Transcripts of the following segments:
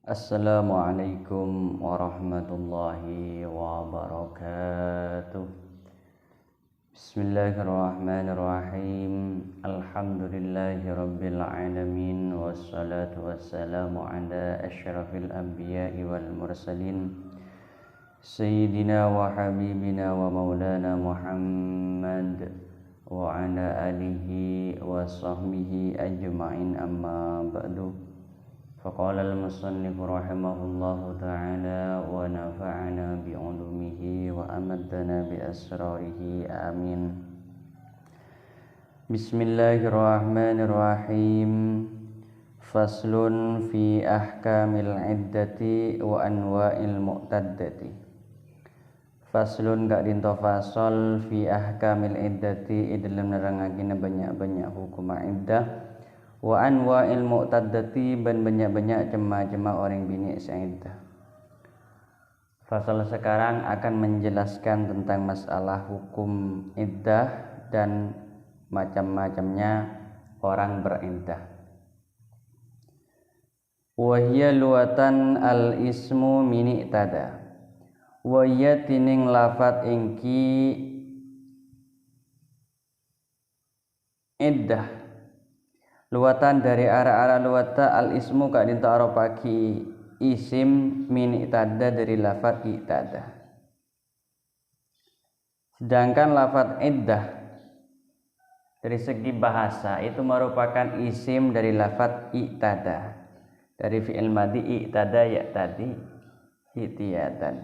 Assalamualaikum warahmatullahi wabarakatuh. Bismillahirrahmanirrahim. Alhamdulillahi rabbil alamin. Wassalatu wassalamu ala asyrafil anbiya'i wal mursalin Sayyidina wa habibina wa maulana Muhammad wa ala alihi wa sahbihi ajma'in, amma ba'du. فقال المصنف رحمه الله تعالى ونفعنا بعلومه وأمدنا بأسراره آمين. بسم الله الرحمن الرحيم. فصل في أحكام العدة وأنواع المعتدة. Faslun gak dinto fasol fi ahkamil iddati dalam nerangagina banyak-banyak hukum iddah wa anwa'il mu'taddati dan banyak-banyak jemaah-jemaah orang bini seiddah. Fasal sekarang akan menjelaskan tentang masalah hukum iddah dan macam-macamnya orang beriddah. Wa hiya luwatan al ismu min i'tada. Wa hiya tining lafat ingki iddah. Luwatan dari arah-arah luwata al ismu kak dinto aropaki isim min i'tada dari lafat i'tada. Sedangkan lafat iddah dari segi bahasa itu merupakan isim dari lafat i'tada, dari fi'il madhi i'tada ya tadi i'tiyadan.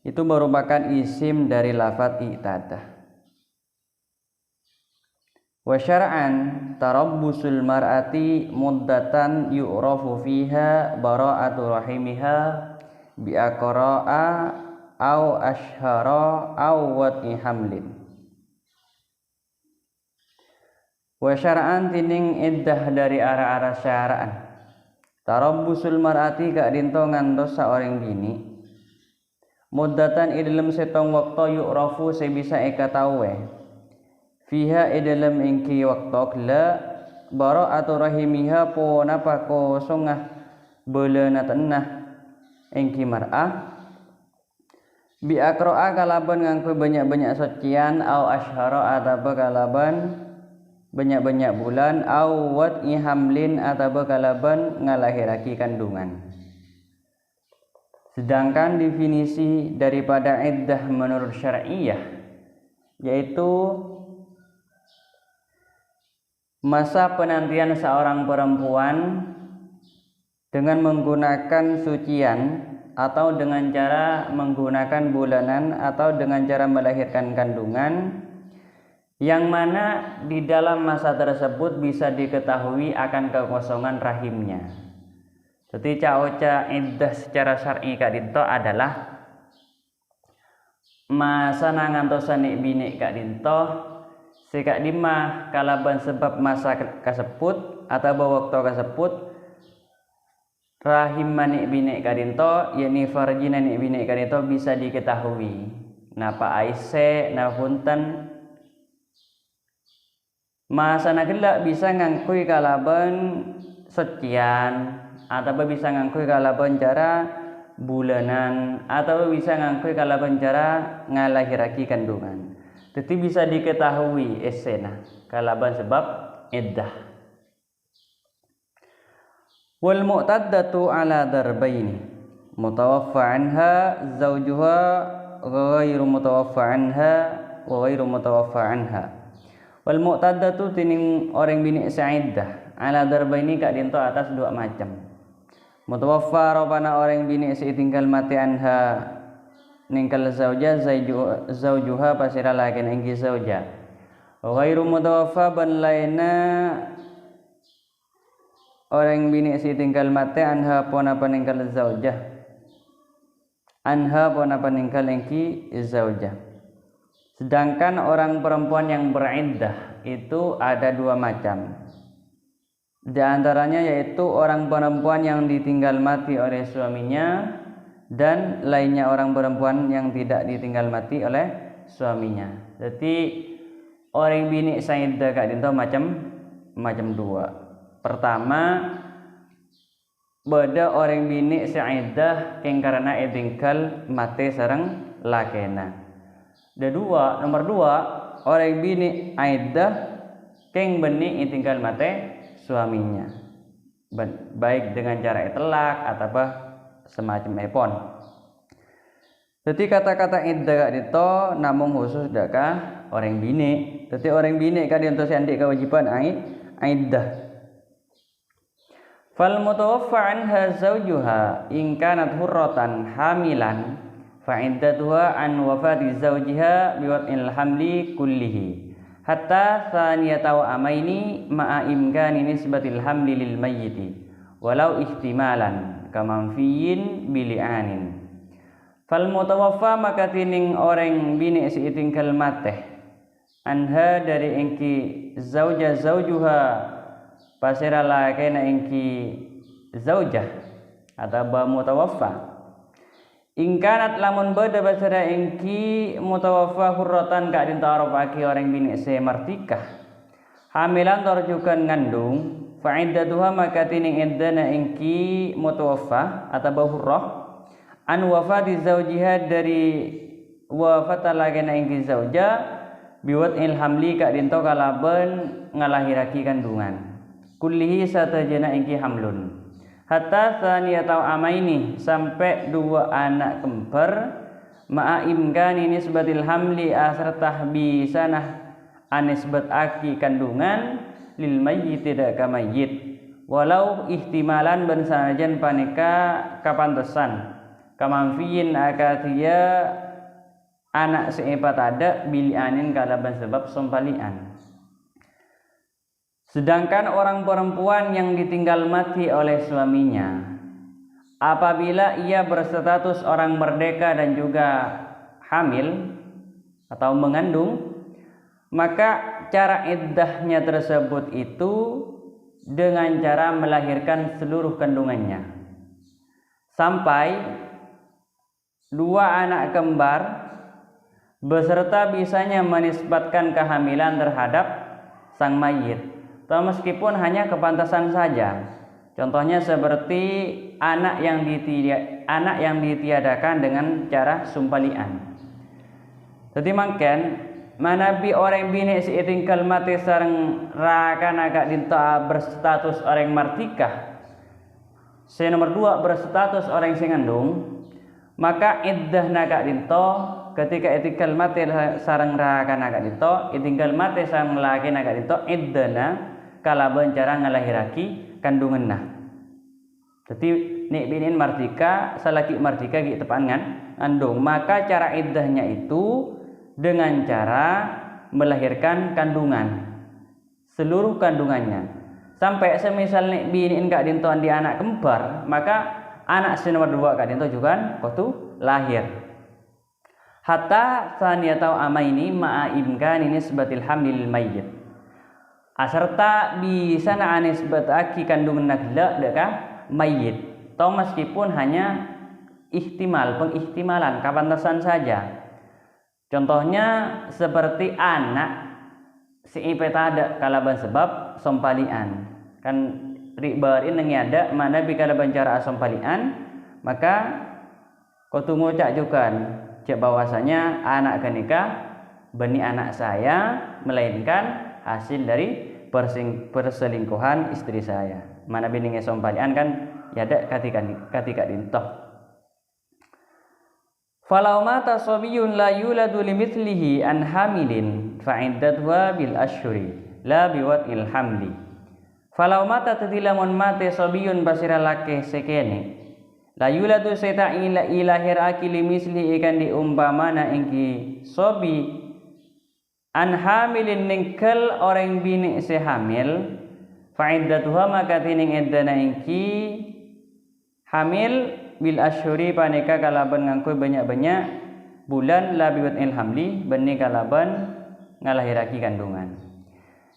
Itu merupakan isim dari lafat i'tada. Wa syar'an tarabbusul mar'ati muddatan yu'rafu fiha bara'atu rahimiha bi aqra'a aw ashhara aw wat'i hamlin. Wa syar'an tining iddah dari arah-arah syara'an. Tarabbusul mar'ati kak dinto ngantos saorang bini muddatan idalem setong waktu yu'rafu sebisa eka tawe fiha dalam ingki waktu la bara'atu rahimiha po napako sungah beulana tanah ingki mar'ah bi aqra'a kalaban ngangku banyak-banyak sekian au ashhara ataba kalaban banyak-banyak bulan au wat'i hamlin ataba kalaban ngalahiraki kandungan. Sedangkan definisi daripada iddah menurut syar'iyyah yaitu masa penantian seorang perempuan dengan menggunakan sucian atau dengan cara menggunakan bulanan atau dengan cara melahirkan kandungan yang mana di dalam masa tersebut bisa diketahui akan kekosongan rahimnya. Jadi caoca iddah secara syar'i kak dinto adalah masa nangantosan bini kak dinto sikak dimah kalaban sebab masa kasebut atau waktu kasebut rahim manik binek kadinto yakni farjina nik binek kadinto bisa diketahui napa aise na hunten masa nagelak bisa ngangkui kalaban sekian atau bisa ngangkui kalaban cara bulanan atau bisa ngangkui kalaban cara ngalahiraki kandungan. Jadi bisa diketahui esena kalaban sebab iddah. Wal mu'taddatu ala darbaini mutawaffa anha zawjuha ghairu mutawaffa anha wa ghairu mutawaffa anha. Wal mu'taddatu tining orang bini seiddah ala darbaini kak dinto atas dua macam. Mutawaffa robana orang bini setinggal mati anha ningkal zaujuha pasira lakin engki zauja ghairu mutawaffa ban laina orang bini si tinggal mati anha pona paningkal zaujah anha pona paningkal engki zaujah. Sedangkan orang perempuan yang beriddah itu ada dua macam. Di antaranya yaitu orang perempuan yang ditinggal mati oleh suaminya dan lainnya orang perempuan yang tidak ditinggal mati oleh suaminya. Jadi orang bini saiddah kak dinto macam dua. Pertama beda orang bini seiddah keng karena itingkal mate sareng lakena. Nomor dua orang bini iddah keng beni itingkal mate suaminya, baik dengan cara itlak atau semacam epon. Jadi kata-kata iddah dito namung khusus daka orang bini. Jadi orang bini kan untuk sandik kewajiban iddah. Fal mutawaffa anha zawjuha in kanat hurratan hamilan fa iddatuha an wafati zawjiha biwad'il hamli kullihi hatta thaniyata wa amaini ma'a imkani nisbatil hamli lil mayyiti walau ihtimalan kamanfiyin bili'anin. Fal mutawaffa maka tining orang bini siitingkal mateh anha dari engki zaujuha pasira lakena engki zaujah atau ba mutawaffa ingkanat lamun beda pasira engki mutawaffa hurratan ka din ta'arufaki orang bini martikah hamilan tarjukan ngandung fa iddatuha maka tining iddana engki mutawaffa atau ba hurrah an wafati zaujiha dari wafata lagena ingki zauja biwad'il hamli ka dinto kalaban ngalahiraki kandungan kullihi satajana ingki hamlun hatta tsaniyata amaini sampai dua anak kembar ma'a imkani nisbatil hamli asartah bisanah anisbat aki kandungan lil mayyit tidak ka mayyit walau ihtimalan bersanajan paneka kapantesan kamanfiyin akatia anak seepat ada bilianin kalaban sebab sompalian. Sedangkan orang perempuan yang ditinggal mati oleh suaminya apabila ia berstatus orang merdeka dan juga hamil atau mengandung, maka cara iddahnya tersebut itu dengan cara melahirkan seluruh kandungannya sampai dua anak kembar beserta bisanya menisbatkan kehamilan terhadap sang mayit, atau meskipun hanya kepantasan saja. Contohnya seperti anak yang ditiadakan dengan cara sumpalian. Jadi mangken manabi orang bini siitingkal mati sareng rakan agak dinta berstatus orang martikah. Nomor 2 berstatus orang sing ngandung, maka iddah naga dinto ketika itikal mati sarang raka naga dinto itinggal mati sarang laki naga dinto iddana kalaban cara ngalahiraki kandunganna. Jadi nek binin martika salaki martika gitu tepangan andung, maka cara iddahnya itu dengan cara melahirkan kandungan seluruh kandungannya sampai semisal nek binin kak dinto di anak kembar, maka anak nomor 2 kak dinto juga kotu lahir. Hatta saniyatau amaini ma'a imkani nisbatil hamlil mayyit. Aserta bisa na anisbat aki kandungan nagla deka mayyit. Atau meskipun hanya pengihtimalan kapantasan saja. Contohnya seperti anak si ipetada kalaban sebab sompalian. Kan ribarin nengiada mana bikala bancara asompalian, maka kau tunggu cak jukan cak bahwasanya anak kenika beni anak saya melainkan hasil dari perselingkuhan istri saya. Mana bininge sompalian kan yada katika dintoh. Falau mata sabiyun la yuladu limithlihi an hamilin fa iddatuha bil ashhuri la biwad'il hamli. Falau mata tetilamun mate sobiyun basira lake sekene la yuladu seta ilahir akili misli ikan diumpamana ingki sobi an hamilin ningkel orang bini sehamil fa'iddatuha maka tining iddana ingki hamil bil asyuri paneka kalaban ngangkui banyak-banyak bulan la biwad'il hamli beni kalaban ngalahiraki kandungan.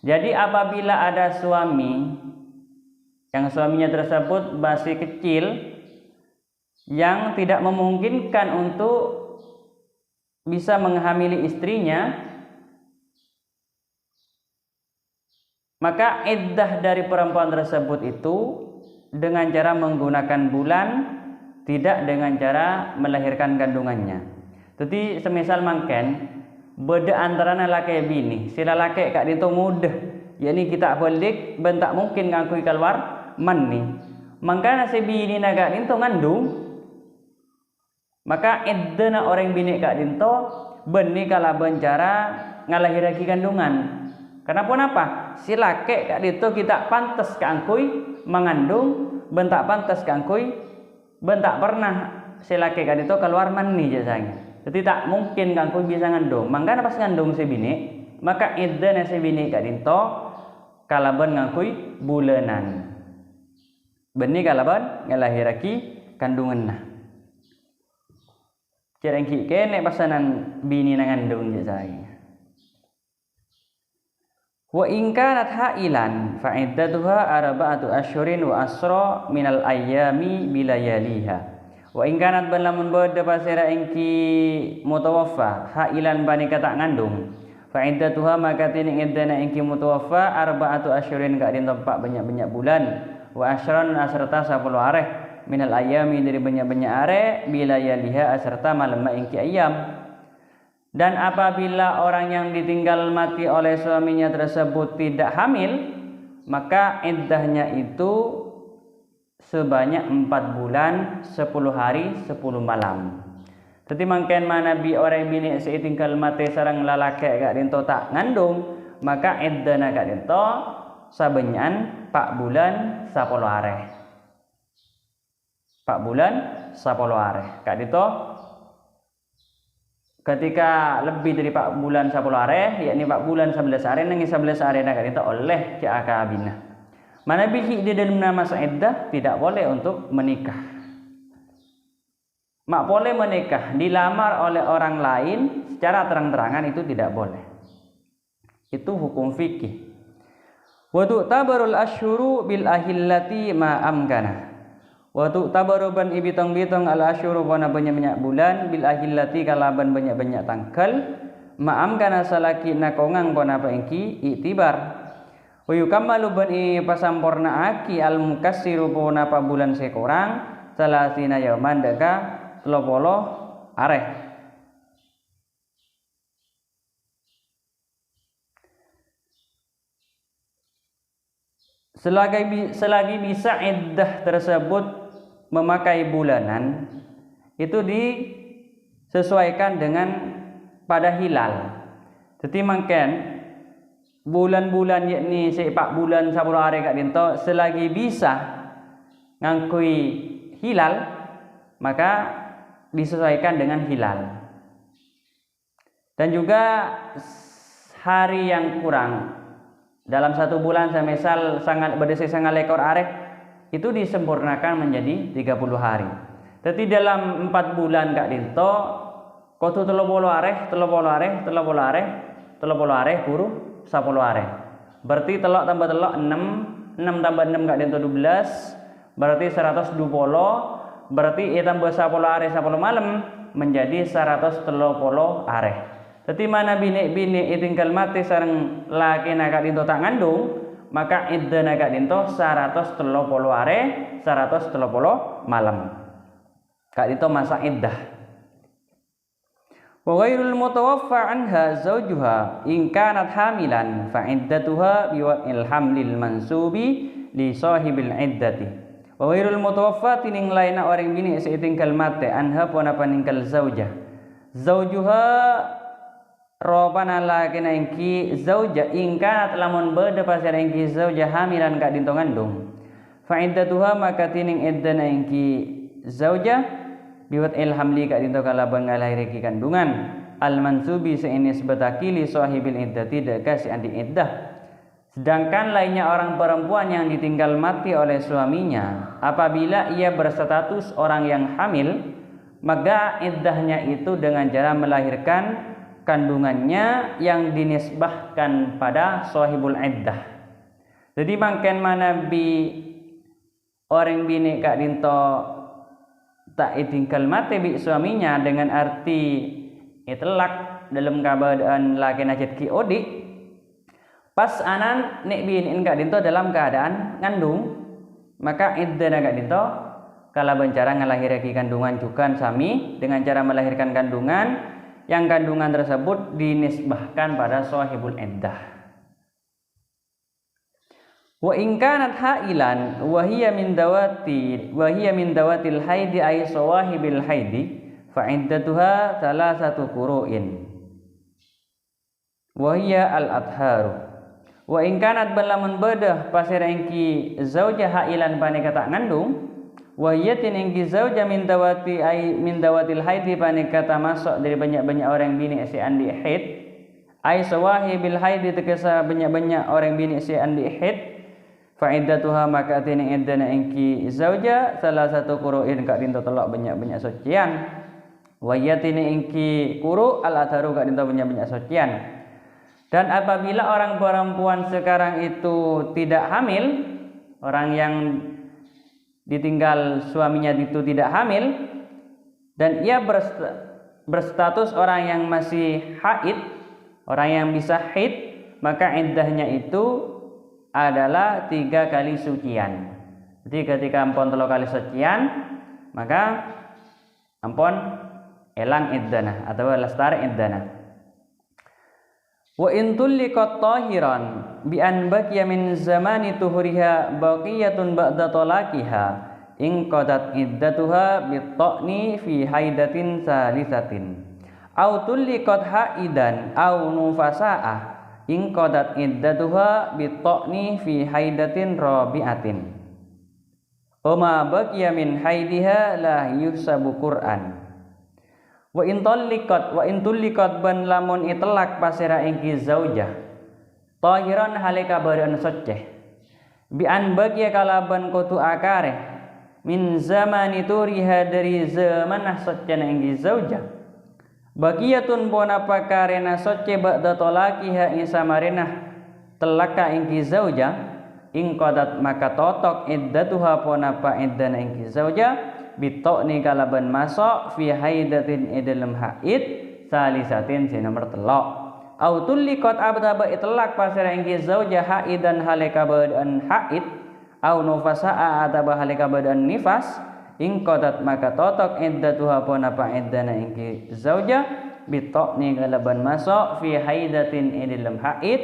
Jadi apabila ada suami yang suaminya tersebut masih kecil yang tidak memungkinkan untuk bisa menghamili istrinya, maka iddah dari perempuan tersebut itu dengan cara menggunakan bulan, tidak dengan cara melahirkan kandungannya. Jadi semisal mangken beda antara laki bini, sila laki kak dinto mudah, yakni kita balik bentak mungkin ngakui keluar mani. Maka si bini naga dinto ngandung, maka idna orang bini kak dinto benih kala bencara ngalahiraki kandungan. Kenapa? Si laki kak dinto kita pantas keangkui mengandung, bentak pantas keangkui bentak pernah si laki kak dinto keluar mani jasanya. Jadi tak mungkin kangkui bisa ngandung. Maka pas ngandung si bini, maka idna si bini kak dinto kalaban ngangkui bulanan. Benih kalaban ngelahiraki kandungan nah. Cerengki kene pasanan bini nangandung jasanya. Wa in kanat hailan fa iddatuha arba'atu asyhurin wa asra minal ayyami bilayaliha. Wa in kanat balamun bada pasira engki mutawaffa hailan bani kata ngandung. Fa iddatuha maka tining iddana engki mutawaffa arba'atu asyhurin ka din tempat banyak-banyak bulan wa asyran asrata 10 areh minal ayyami dari banyak-banyak areh bilayaliha asrata malam engki ayyam. Dan apabila orang yang ditinggal mati oleh suaminya tersebut tidak hamil, maka iddahnya itu sebanyak 4 bulan 10 hari 10 malam. Jadi mangken mana bi orang bini setinggal mati sarang lalaki gak dinto tak ngandung, maka iddahna gak dinto sabenyan 4 bulan 10 hari. 4 bulan 10 hari. Gak dinto ketika lebih dari 4 bulan 10 hari, yakni 4 bulan 11 hari, nangi 11 hari nak kita oleh akabina. Mana bihi di dalam masa iddah tidak boleh untuk menikah. Mak boleh menikah, dilamar oleh orang lain secara terang-terangan itu tidak boleh. Itu hukum fikih. Wa tu'tabarul asyhuru bil ahillati ma amkana. Waktu tabaruban ibitong-bitong al asyuru wana banyak-banyak bulan bil ahillati kalaban banyak-banyak tangkal ma'am kana salaki nakongang wana paengki itibar wa yukammalu ban pasamporna aki al mukassiru wana pa bulan sekorang salasina yauman daga 30 areh. Selagi bisa iddah tersebut memakai bulanan itu disesuaikan dengan pada hilal. Jadi mangken bulan-bulan yakni 4 bulan 10 hari kak dinto selagi bisa ngangkui hilal maka disesuaikan dengan hilal. Dan juga hari yang kurang dalam 1 bulan semisal sangat berdasar sangat lekor arek itu disempurnakan menjadi 30 hari. Jadi dalam 4 bulan kak dinto kotu 30 areh puru 10 areh. Berarti telok tambah telok 6 tambah 6 kak dinto 12 berarti 120 berarti tambah 10 areh 10 malam menjadi 130 areh. Jadi mana bini tinggal mati sareng laki nak dinto tak ngandung, maka iddahna kak dinto 130 are 130 malam. Kak dinto masa iddah. Wa ghairul mutawaffa anha zawjuha in kanat hamilan fa iddatuha biwa'il hamlil mansubi li sahibil iddati. Wa ghairul mutawaffa tining laina orang bini setinggal mate anha pona paningkal zaujah. Zawjuha robana laki engki zauja ingkanat lamun beda pasir engki zauja hamilan kak dinto ngandung fa iddatuha maka tining iddana engki zauja biwat ilhamli kak dinto kalaban ngalahiriki kandungan al mansubi seinis betaki li sahibil iddati deka si andi iddah. Sedangkan lainnya orang perempuan yang ditinggal mati oleh suaminya apabila ia berstatus orang yang hamil maka iddahnya itu dengan cara melahirkan kandungannya yang dinisbahkan pada sahibul iddah. Jadi mangken mana bi orang bini kak dinto tak itinggal mati bi suaminya dengan arti itlak dalam keadaan laki najat ki odi pas anan nek bini kak dinto dalam keadaan ngandung maka iddana kak dinto kala bencara ngelahirkan kandungan jukan sami dengan cara melahirkan kandungan yang kandungan tersebut dinisbahkan pada sahibul iddah. Wa in kanat hailan wa hiya min dawatil haidi ay sawahibil haidi fa iddatuha thalathatu qura'in wa hiya al adharu. Wa in kanat balamun bedah pasir engki zauja hailan pane kata ngandung wa hiya tin engki zauja min dawatil haidi pane kata masuk dari banyak-banyak orang bini si andi haid ay sawahibil haidi tegesa banyak-banyak orang bini si andi haid fa'iddatuha maka tini iddana engki zauja salah satu qura'in kak dinto telok banyak-banyak sucian wa yatini engki quru al atharu kak dinto banyak-banyak sucian. Dan apabila orang perempuan sekarang itu tidak hamil, orang yang ditinggal suaminya itu tidak hamil dan ia berstatus orang yang masih haid, orang yang bisa haid, maka iddahnya itu adalah 3 kali sucian. Jadi ketika ampun 3 kali sucian, maka ampun elang iddana atau lastar iddana. Wa in tulliqat tahiran bi an baqiya min zamani tuhuriha baqiyatun ba'da talaqiha in qadat iddatuha bi ta'ni fi haidatin salisatin aw tulliqat haidan aw nufasaah in qadat iddatuha bitaqni fi haidatin rabi'atin uma baqiya min haidiha la yusabu Qur'an. Wa in tulliqat ban lamun itlak pasira engki zaujah tahiran halika badan suci bi an baqiya kalaban kutu akare min zamani turiha dari zamanah suci engki zaujah baqiyatun bona pakarena soce ba'da talaqiha isa marinah telaka ingki zauja ing qadat maka totok iddatuha pona pa iddana ingki zauja bitokni kalaban masuk fi haidatin idalem haid salisatin si nomor telok au tulliqat abda ba itlaq pasira ingki zauja haidan halika badan haid au nufasaa ataba halika badan nifas in qadat maka totok iddatuha pona pa iddana ingki zauja bitokni kalaban masuk fi haidatin idilem haid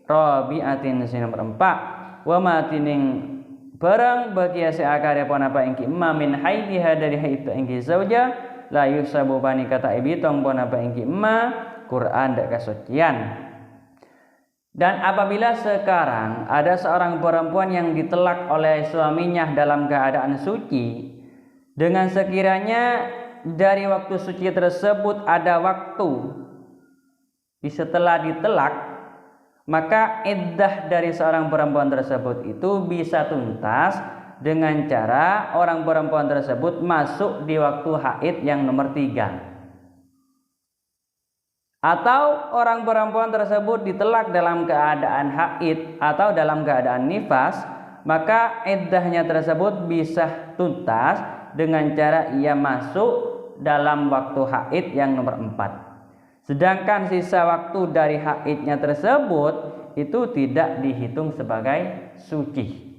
rabi'atin si nomor 4 wa matining barang bagi si akare pona pa ingki emma min haidiha dari haid ingki zauja la yusabu bani kata ibitong pona pa ingki emma Quran dak kasucian. Dan apabila sekarang ada seorang perempuan yang ditelak oleh suaminya dalam keadaan suci, dengan sekiranya dari waktu suci tersebut ada waktu setelah ditelak, maka iddah dari seorang perempuan tersebut itu bisa tuntas dengan cara orang perempuan tersebut masuk di waktu haid yang nomor 3. Atau orang perempuan tersebut ditelak dalam keadaan haid atau dalam keadaan nifas, maka iddahnya tersebut bisa tuntas dengan cara ia masuk dalam waktu haid yang nomor 4. Sedangkan sisa waktu dari haidnya tersebut itu tidak dihitung sebagai suci.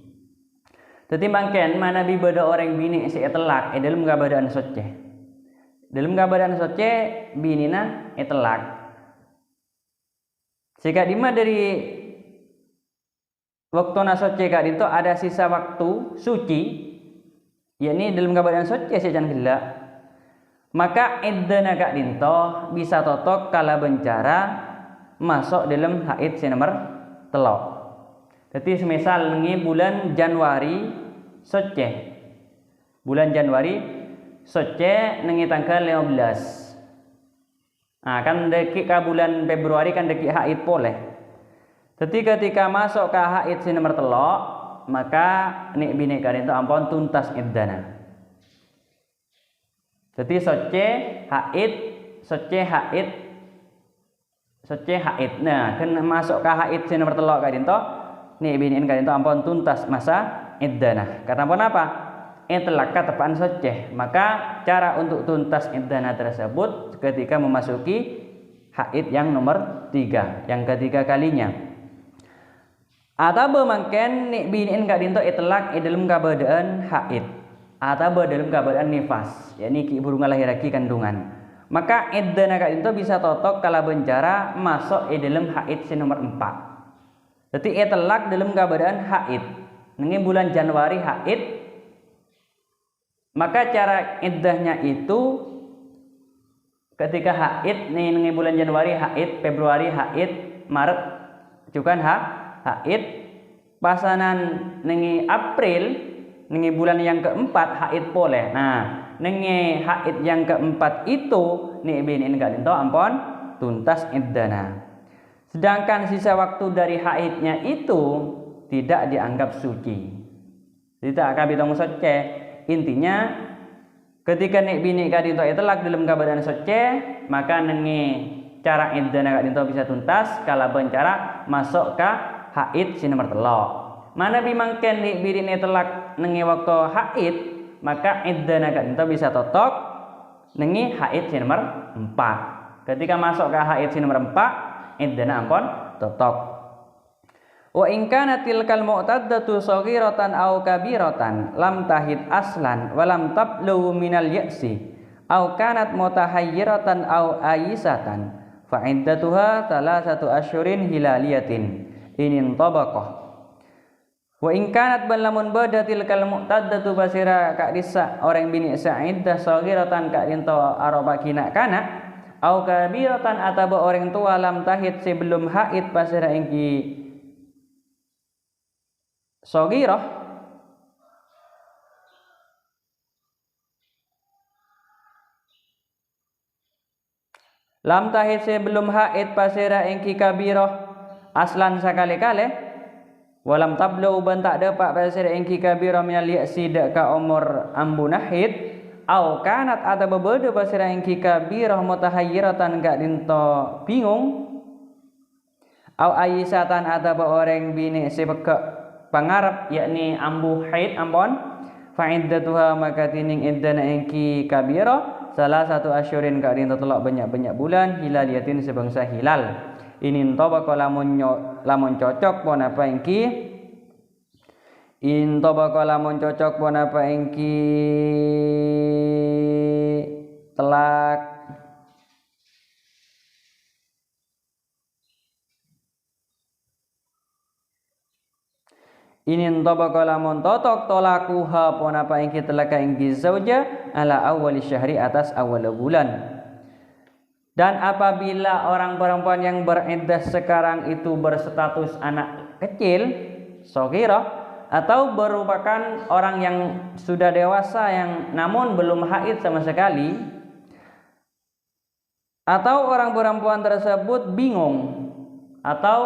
Jadi mangken mana bi beda orang bini si etelak dalam keadaan suci. Dalam keadaan suci binina etelak. Jika dima dari waktu suci kak itu ada sisa waktu suci, yakni dalam keadaan suci sejan gila, maka iddana kak dinto bisa totok kala bencara masuk dalam haid si nomor telok. Jadi semisal nengi bulan Januari suci, bulan Januari suci nengi tanggal 15. Nah, kan dekik ka bulan Februari kan dekik haid boleh. Jadi ketika masuk ke haid si nomor telok, maka nik bini kalian itu ampun tuntas iddana. Jadi soce haid. Nah, kan masuk ke haid si nomor telok kalian itu, nik bini kalian itu ampun tuntas masa iddana. Karena apa? Itlak ketepaan soce. Maka cara untuk tuntas iddana tersebut ketika memasuki haid yang nomor 3, yang ketiga kalinya. Atau mangken nek biniin kak dinto itlak dalam keadaan haid atau dalam keadaan nifas, yakni ibu rumah lahir lagi kandungan. Maka iddana kak dinto bisa totok kala bencara masuk dalam haid si nomor 4. Jadi itlak dalam keadaan haid. Nengi bulan Januari haid, maka cara iddahnya itu ketika haid nengi bulan Januari haid, Februari haid, Maret juga haid, pasanan nengi April nengi bulan yang keempat haid boleh. Nah, nengi haid yang keempat itu nih binin gak dinto ampun tuntas iddana. Sedangkan sisa waktu dari haidnya itu tidak dianggap suci. Tidak akan bitong suci. Intinya ketika nek bini gak dinto itlak dalam keadaan suci, maka nengi cara iddana gak dinto bisa tuntas kala bencara masuk ke haid si nomor 3. Mana bimangken nek bini itlak nengi waktu haid, maka iddana gak dinto bisa totok nengi haid si nomor 4. Ketika masuk ke haid si nomor 4, iddana ampun totok. Wa in kana tilkal mu'taddatu saghiratan aw kabiratan lam tahid aslan wa lam tablu minal ya'si aw kanat mutahayyiratan aw ayisatan fa iddatuha 3 asyhurin hilaliyatin inin tabaqah. Wa in kanat balamun bada tilkal mu'taddatu basira ka disa orang bini sa'iddah saghiratan ka dinto aroba kina kana aw kabiratan ataba orang tua lam tahid sebelum haid basira engki saghirah lam tahid sebelum haid pasira engki kabirah aslan sakale-kale walam tablu ban tak dapat pasira engki kabirah minal ya'si dak ka umur ambu nahid au kanat atau bebede pasira engki kabirah mutahayyiratan gak dinto bingung au ayisatan atau orang bini sebeka pangarap yakni ambu haid ampun fa iddatuha maka tining iddana engki kabira 1 asyhurin ka dinto telok banyak-banyak bulan hilaliyatin sebangsa hilal inin tabaqah lamun cocok pon apa engki in tabaqah lamun cocok pon apa engki telak inin tabaqah lamun totok tolakuha pun apa yang kita telaka inggi zauja ala awali syahri atas awal bulan. Dan apabila orang perempuan yang beriddah sekarang itu berstatus anak kecil saghirah atau merupakan orang yang sudah dewasa yang namun belum haid sama sekali, atau orang perempuan tersebut bingung atau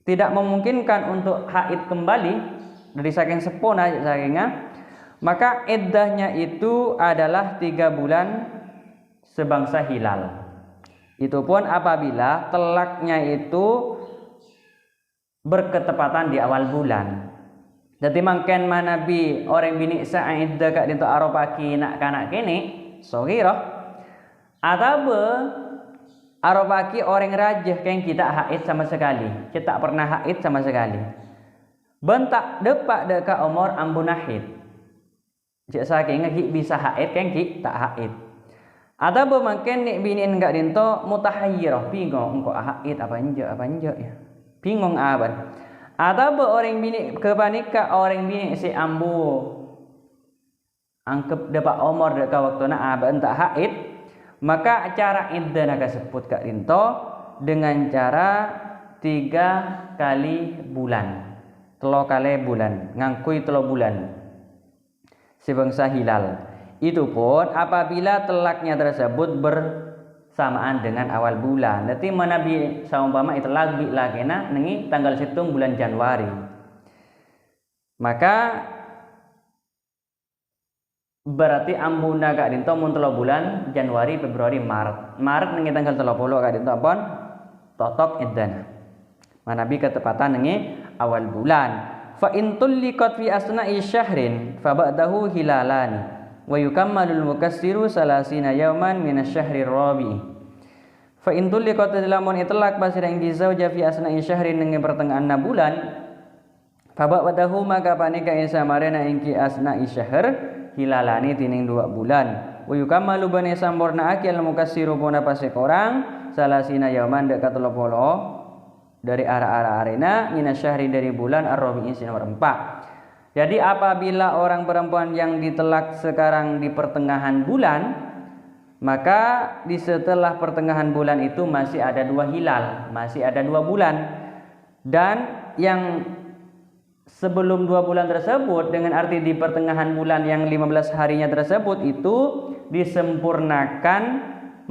tidak memungkinkan untuk haid kembali dari saking sepona sakingnya, maka iddahnya itu adalah 3 bulan sebangsa hilal. Itu pun apabila telaknya itu berketepatan di awal bulan. Jadi mangken manabi orang bini sa'iddah kak dinto arofaki nak kanak kene saghirah atau arofaki orang rajah yang kita haid sama sekali, kita pernah haid sama sekali. Bentak depak deka umur ambu nahid. Cik saking ngeki bisa haid kan ki tak haid. Ada bemakin nek biniin enggak dinto mutahayyirah bingung engko haid apa enjak ya. Bingung aban. Ada orang bini kepanika orang bini si ambu angkep depak umur deka waktuna aban tak haid. Maka cara iddana kasebut kak dinto dengan cara 3 kali bulan, 3 kali bulan, ngangkui 3 bulan sebangsa hilal. Itu pun apabila telaknya tersebut bersamaan dengan awal bulan. Nanti manabi saumpama itu lagi lagena nengi tanggal 7 bulan Januari. Maka berarti ambuna kak dinto mun 3 bulan Januari, Februari, Maret nengi tanggal 30 kak dinto ampun totok iddana. Manabi ketepatan nengi awal bulan. Fa in tulliqat fi asna'i syahrin fa ba'dahu hilalani wa yukammalul mukassiru 30 yawman min asy-syahri rabi. Fa in tuliqat lamun itlaq basira ing zauja fi asna'i syahrin ing pertengahan bulan fa ba'dahu maka panika isa marena ing asna'i syahr hilalani tining 2 bulan wa yukammalu bani sampurnaake al mukassiru puna pasek orang salasina yauman dek 30 dari arah-arah arena minasyahri dari bulan ar-rabi'i nomor 4. Jadi apabila orang perempuan yang ditelak sekarang di pertengahan bulan, maka di setelah pertengahan bulan itu masih ada 2 hilal, masih ada 2 bulan. Dan yang sebelum 2 bulan tersebut, dengan arti di pertengahan bulan yang 15 harinya tersebut itu disempurnakan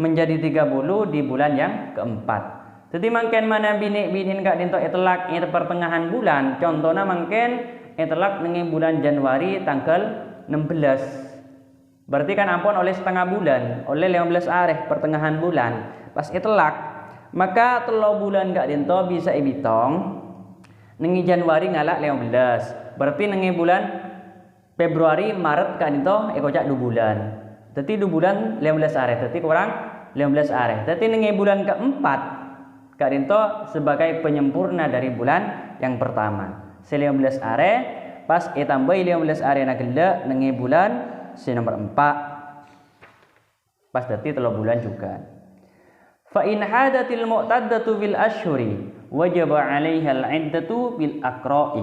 menjadi 30 di bulan yang keempat. Jadi mungkin mana bini-binin kak dinto itlak itu pertengahan bulan, contohnya mungkin itlak dengan bulan Januari tanggal 16. Berarti kan ampun oleh setengah bulan, oleh 15 areh pertengahan bulan. Pas itlak, maka 3 bulan gak dinto bisa ibitong. Nengi Januari ngalak 15. Berarti nengi bulan Februari, Maret gak dinto ekocak 2 bulan. Jadi 2 bulan 15 areh, jadi kurang 15 areh. Jadi nengi bulan keempat gak dinto sebagai penyempurna dari bulan yang pertama. 15 areh, pas tambah 15 areh na gelak nengi bulan nomor 4 pas dati 3 bulan juga. Fa in hadatil mu'taddatu bil ashhuri wajaba 'alaiha al-'iddatu bil aqra'i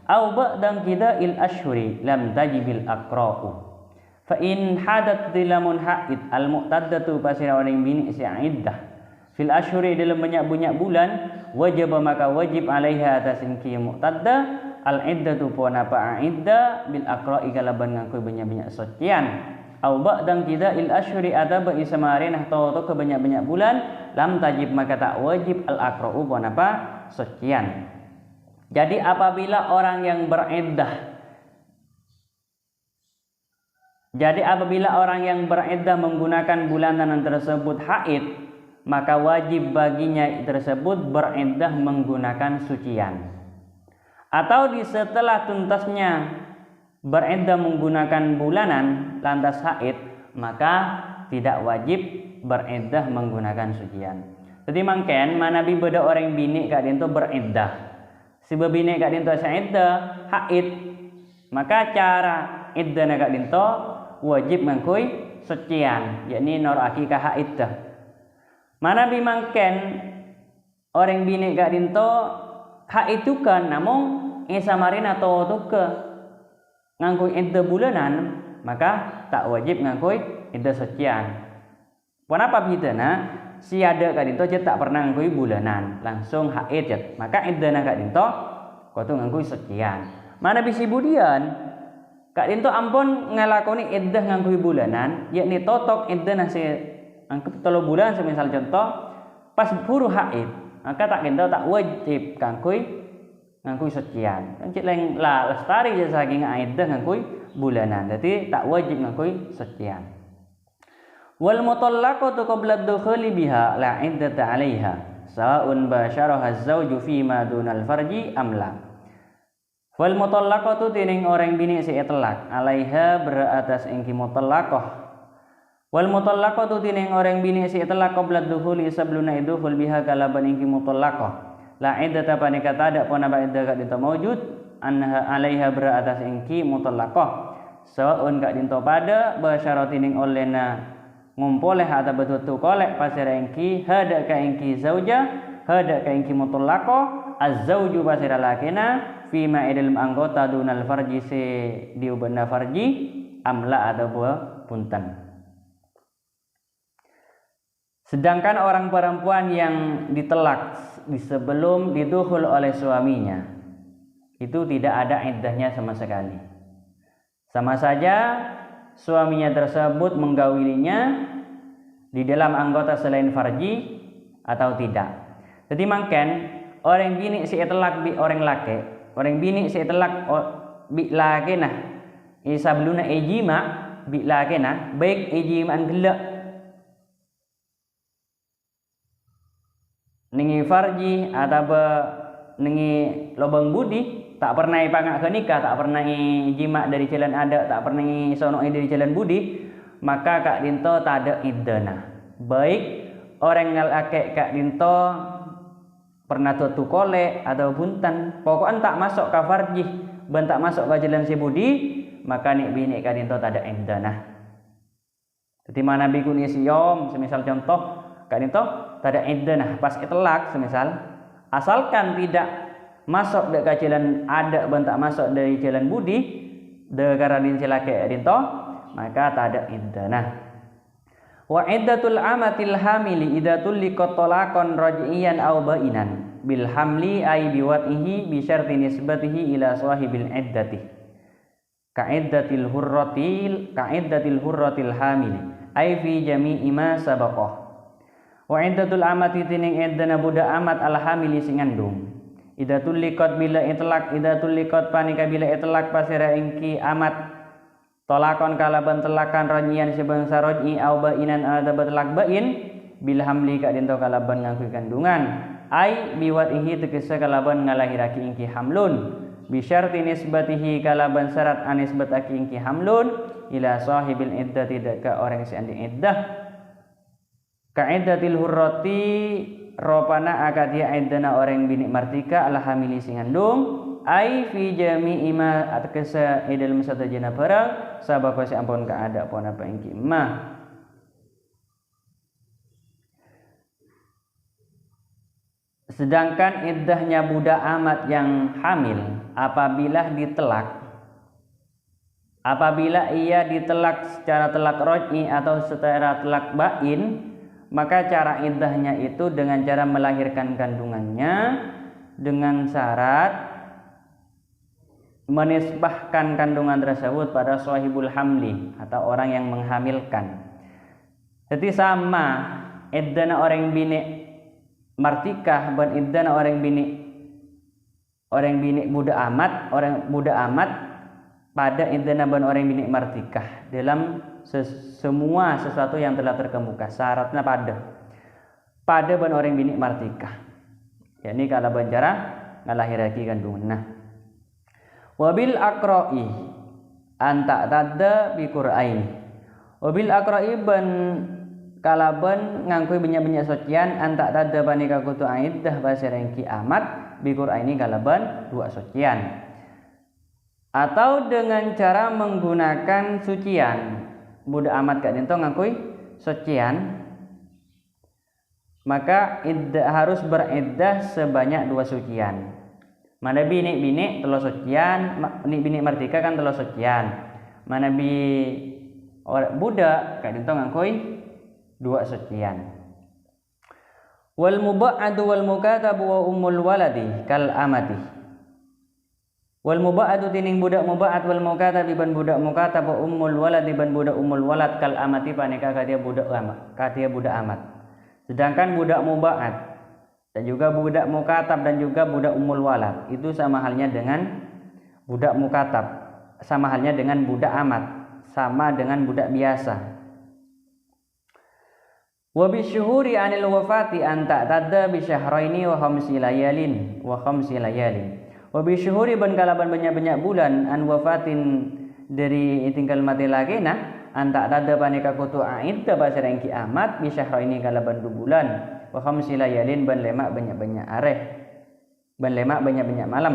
aw ba'da qida'il ashhuri lam tajibil aqra'u. Fa in hadat dilamun haid al mu'taddatu pasira orang bini si iddah fil ashhuri dalam banyak bulan wajaba maka wajib 'alaiha atas inki mu'tadda al-iddatu pona pa'idda bil aqra'i kalaban ngaku banyak-banyak sotian au ba'dang qida'il ashhuri ataba isamarin atau ke banyak-banyak bulan lam tajib maka tak wajib al-aqra'u pona pa sotian. Jadi apabila orang yang beriddah menggunakan bulanan tersebut haid, maka wajib baginya tersebut beriddah menggunakan sucian. Atau di setelah tuntasnya beriddah menggunakan bulanan lantas haid, maka tidak wajib beriddah menggunakan sucian. Jadi mungkin manabi beda orang bini kak dinto beriddah. Si bini kak dinto iddah haid, maka cara iddah kak dinto wajib mengkui sucian, yakni nor akikah haiddah. Manabi mungkin orang bini kak dinto haid itu kan namun samarin atau tuke ngangkui iddah bulanan, maka tak wajib ngangkui iddah sucian. Kenapa bidana? Si ada kak dinto jet tak pernah ngangkui bulanan, langsung haid jet. Maka iddah kak dinto kau tu ngangkui sucian. Mana bisi budian kak dinto ampun ngelakoni iddah ngangkui bulanan, yakni totok iddah nasi angkep 3 bulan semisal contoh pas puru haid, maka tak dinto tak wajib ngangkui sucian. Cik lain lah lestari je saking iddah ngangkui bulanan. Jadi tak wajib ngangkui sucian. Wal mutallaqatu qabla ad-dukhuli biha la iddata 'alaiha sa'un basyaraha az-zawju fi ma dunal farji am la. Wal mutallaqatu tining orang bini si itlaq 'alaiha beratas ingki mutallaqah. Wal mutallaqatu tining orang bini si itlaq qabla ad-dukhuli sabluna idkhul biha kalaban ingki mutallaqah. La iddata panika tada pona ba iddah kak dinto maujud anha 'alaiha beratas ingki mutallaqah. Sa'un kak dinto pada basyaratining olena ngumpoleh atau betul kolek pasira engki hada ka engki zauja hada ka engki mutallaqah az-zauju pasira lakena fi ma idil anggota dunal farji se diubana farji amla atau punten. Sedangkan orang perempuan yang ditelak sebelum didukhul oleh suaminya itu tidak ada iddahnya sama sekali. Sama saja suaminya tersebut menggaulinya di dalam anggota selain farji atau tidak. Jadi mungkin orang bini si itlaq bi orang laki, orang bini si itlaq bi laki nah isabluna ijma bi laki nah baik ijmaan gelak ningi farji atau ningi lobang budi tak pernah ipangak ke nikah, tak pernah jima dari jalan ada, tak pernah sono dari jalan budi, maka kak dinto tak ada iddana. Baik orang ngalake kak dinto pernah tutu kolek atau buntan pokoknya tak masuk ke farjih ben tak masuk ke jalan si budi maka nik bini kak dinto tak ada iddah. Jadi mana bikun isyom semisal contoh kak dinto tak ada iddah pas itlak semisal asalkan tidak masuk ke jalan ada ben tak masuk dari jalan budi de karadin silake dinto maka tak ada iddah. Wa iddatul amatil hamili iddatul liqatalaqan raj'iyan aw ba'inan bil hamli ay biwatihi bi syarti nisbatihi ila sahibil iddati ka'iddatil hurratil hamili ay fi jami'i ma sabaqah. Wa iddatul amati tining iddana budak amat al hamili sing ngandung iddatul liqat bila itlaq iddatul liqat panika bila itlaq pasira ingki amat tolakon kalaban telakan ranyian sebangsa roj'i au ba'inan ada betelak ba'in bil hamli kak dinto kalaban ngakui kandungan ai biwatihi tegese kalaban ngalahiraki ingki hamlun bisyarti nisbatihi kalaban syarat anisbataki ingki hamlun ila sahibil iddah tidak ke orang si andi iddah ka iddatil hurrati ropana akadia iddana orang bini martika ala hamili singandung ai fi jami'i ma atkasa idal musatajana barang sabako si ampun ka ada pon apa engki mah. Sedangkan iddahnya budak amat yang hamil apabila ia ditelak secara telak roj'i atau secara telak bain maka cara iddahnya itu dengan cara melahirkan kandungannya dengan syarat menisbahkan kandungan tersebut pada sahibul hamli atau orang yang menghamilkan. Jadi sama iddana orang bini martikah dan iddana orang bini budak amat pada iddana ban orang bini martikah dalam semua sesuatu yang telah terkemuka syaratnya pada ban orang bini martikah. Yani kalau bancara ngalahiraki kandungan. Nah, wabil aqra'i anta tadda bi qur'ain wabil aqra'i ban kalaban ngangkui banyak-banyak sucian anta tadda panika kutu iddah basirengki amat bi qur'aini kalaban dua sucian atau dengan cara menggunakan sucian budak amat kak dinto ngangkui sucian maka harus beriddah sebanyak dua sucian. Mana bini telo sucian, bini merdeka kan telo sucian. Mana budak kak dinto ngangkoi dua sucian. Wal muba'adu wal mukatabu wa ummul waladi kal amati. Wal muba'adu tining budak muba'ad wal mukatabi ban budak mukatab wa ummul waladi ban budak ummul walad kal amati panika kadia budak amat. Sedangkan budak muba'ad dan juga budak mukatab dan juga budak ummul walad itu sama halnya dengan budak mukatab, sama halnya dengan budak amat, sama dengan budak biasa. Wa bisyuhuri anil wafati anta tadda bi syahraini wa khamsi layalin. Wa bisyuhuri ban kalaban banyak-banyak bulan an wafatin dari tinggal mati lagena anta tadda panika kutu iddah basarengki amat bi syahraini kalaban 2 bulan. Wa khamsi layalin ban lemak banyak-banyak malam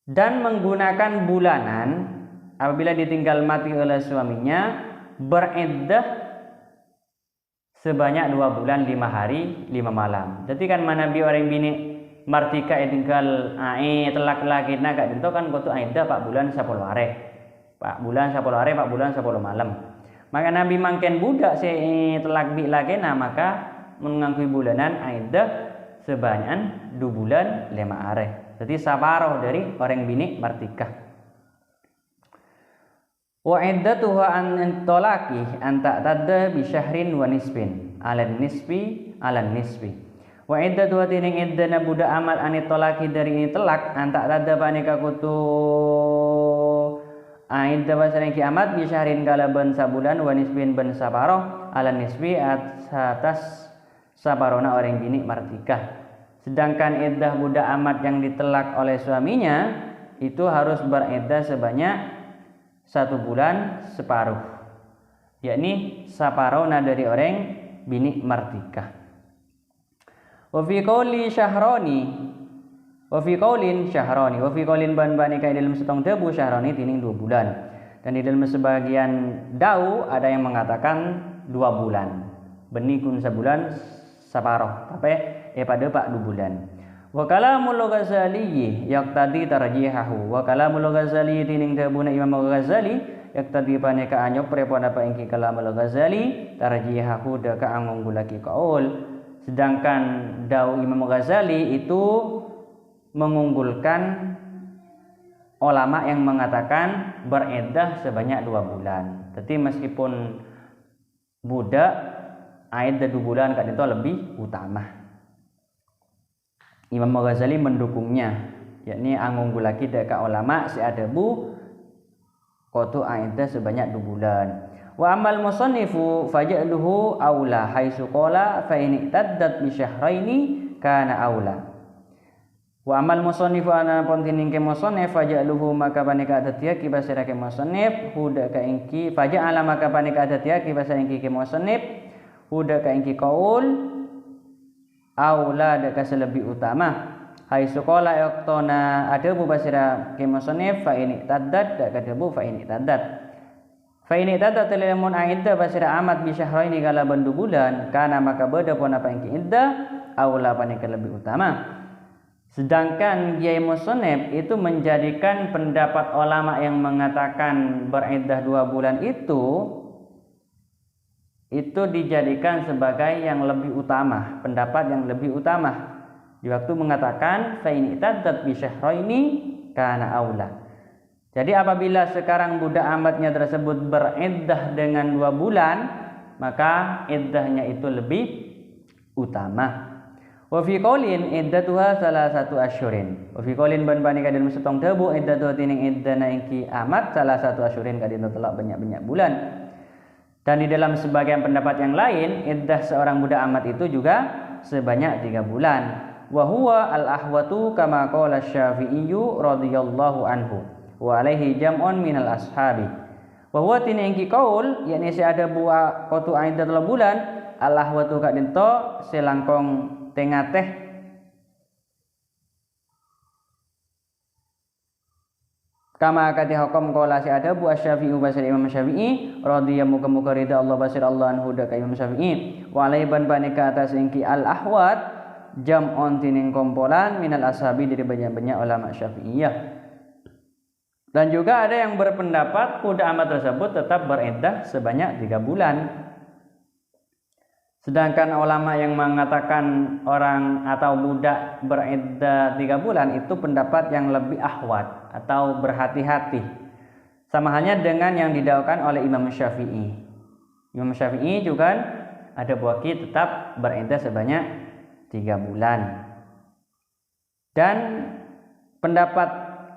dan menggunakan bulanan apabila ditinggal mati oleh suaminya beriddah sebanyak 2 bulan 5 hari 5 malam. Jadi kan mana bi orang bini martika tinggal telak lagi nak dinto kan kutu iddah 4 bulan 10 hari. 4 bulan 10 hari 4 bulan 10 malam. Maka Nabi mangken budak si telak bi lagi maka mengangkui bulanan iddah sebanyak 2 bulan 5 hari. Jadi saparoh dari orang bini martikah. Wa iddatuha an talaqi anta tadda bi syahrin wa nisbin alan nisbi. Wa iddatuha tining iddana budak amat an talaqi dari ini telak anta tadda panika kutu iddah basareng kiamat bi syahrin kalaban sabulan wa nisbin ban saparoh alan nisbi atas saparona orang bini martikah. Sedangkan iddah budak amat yang ditelak oleh suaminya itu harus beriddah sebanyak 1 bulan separuh, yakni saparona dari orang bini martika. Wa fi qauli syahrani wa fi qaulin syahrani wa fi qaulin ban-bani ka dalam setong debu syahrani tining 2 bulan. Dan di dalam sebagian dau ada yang mengatakan 2 bulan. Benih kun sebulan saparoh tapi pada 2 bulan. Wa kalamul Ghazali yaqtadi tarjihahu wa kalamul Ghazali tining debuna Imam Ghazali yaqtadi paneka anyok prepon apa ingki kalamul Ghazali tarjihahu da ka angunggulaki qaul. Sedangkan dau Imam Ghazali itu mengunggulkan ulama yang mengatakan beriddah sebanyak 2 bulan. Jadi meskipun budak iddah 2 bulan kan itu lebih utama. Imam Ghazali mendukungnya, yakni angunggulaki deka ulama si adabu qatu iddah sebanyak 2 bulan. Wa amal musannifu faj'aluhu aula haitsu qala fa in taddat bi syahraini kana aula. Wa amal musannifu ana pontining ke musannif faj'aluhu maka panika adatia ki basira ke musannif huda ka ingki faj'ala maka panika adatia ki basira ingki ke musannif huda ka ingki qaul aula deka selebih utama. Hai sekolah yaktona adabu basira ke musannif fa in taddat deka adabu fa in taddat. Fa ini tata telemun iddah basira amat bi syahraini kala 2 bulan kana maka beda pun apa ingki iddah aula panika lebih utama. Sedangkan Kiai Musannif itu menjadikan pendapat ulama yang mengatakan beriddah 2 bulan itu dijadikan sebagai yang lebih utama, pendapat yang lebih utama. Di waktu mengatakan fa in taddat bi syahraini kana aula. Jadi apabila sekarang budak amatnya tersebut beriddah dengan 2 bulan, maka iddahnya itu lebih utama. Wa fi qaulin iddatuha salah satu asyurin. Wa fi qaulin ban-bani kadin setong debu iddatuha tining iddana ingki amat salah satu asyurin kadin telak banyak-banyak bulan. Dan di dalam sebagian pendapat yang lain, iddah seorang budak amat itu juga sebanyak 3 bulan. Wa huwa al-ahwatu kama qala Syafi'iyyu radhiyallahu anhu. Wa alaihi jam'un minal ashabi. Wa huwa tinengki qaul yakni si ada buah qatu iddah 3 bulan, al-ahwatu ka dento selangkong tengah teh kama kati hukum qala si ada bu Asy-Syafi'i basir Imam Syafi'i radhiyallahu muga ridha Allah basir Allah anhu da ka Imam Syafi'i wa alaiban banika atas ingki al ahwat jam'un tining kompolan minal ashabi dari banyak-banyak ulama Syafi'iyah. Dan juga ada yang berpendapat budak amat tersebut tetap beriddah sebanyak 3 bulan. Sedangkan ulama yang mengatakan orang atau budak beriddah 3 bulan itu pendapat yang lebih ahwat atau berhati-hati. Sama halnya dengan yang didakwakan oleh Imam Syafi'i. Imam Syafi'i juga ada buaki tetap beriddah sebanyak 3 bulan. Dan pendapat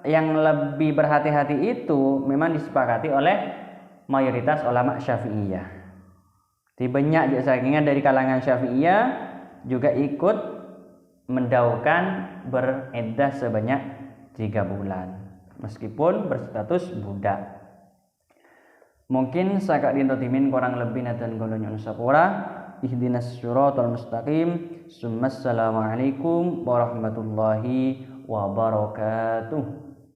yang lebih berhati-hati itu memang disepakati oleh mayoritas ulama Syafi'iyah. Di banyak sakingan dari kalangan Syafi'iyah juga ikut mendaukan beriddah sebanyak 3 bulan meskipun berstatus budak. Mungkin sakak dintotimin kurang lebih natan golonyon sapora ihdinas syiratal mustaqim. Assalamualaikum warahmatullahi wabarakatuh.